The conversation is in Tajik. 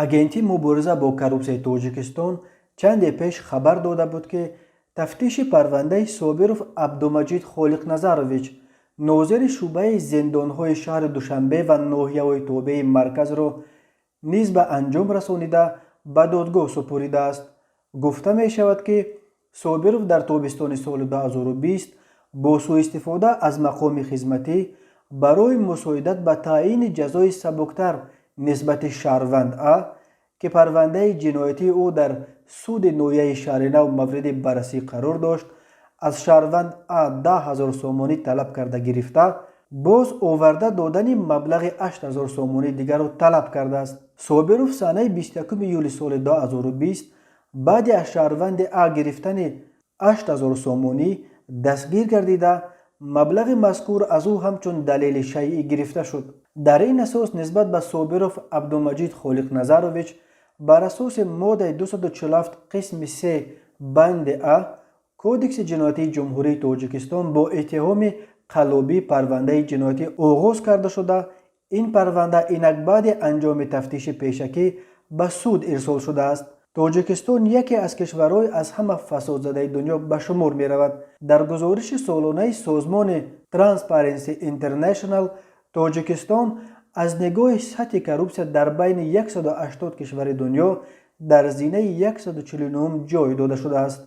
агентии мубориза бо коррупсияи тоҷикистон чанде пеш хабар дода буд ки тафтиши парвандаи собиров абдумаҷид холиқназарович нозири шӯъбаи зиндонҳои шаҳри душанбе ва ноҳияҳои тобеи марказро низ ба анҷом расонида ба додгоҳ супуридааст. гуфта мешавад ки собиров дар тобистони соли 2020 бо сӯистифода аз мақоми хизматӣ барои мусоидат ба таъини ҷазои сабуктар нисбати шаҳрванд А ки парвандаи ҷиноятии ӯ дар суди ноҳияи шаҳри нав мавриди баррасӣ қарор дошт, аз шаҳрванд А 10 000 сомонӣ талаб карда гирифта, боз оварда додани маблағи 8 000 сомонӣ дигарро талаб кардааст. собиров санаи 21 июли соли 2020 баъди аз шаҳрванди А гирифтани 8 000 сомонӣ дастгир гардида, маблағи мазкур аз ӯ ҳамчун далели шайъӣ гирифта шуд. дар ин асос нисбат ба собиров абдумаҷид холиқназарович бар асоси моддаи 247 қисми 3 банди А кодекси ҷиноятии ҷумҳурии тоҷикистон бо иттиҳоми қаллобӣ парвандаи ҷиноятӣ оғоз карда шуда, ин парванда инак баъди анҷоми тафтиши пешакӣ ба суд ирсол шудааст. тоҷикистон яке аз кишварҳои аз ҳама фасодзадаи дунё ба шумор меравад. дар гузориши солонаи созмони Transparency International, тоҷикистон аз нигоҳи сатҳи коррупсия дар байни 180 кишвари дунё дар зинаи 149 ҷой дода шудааст.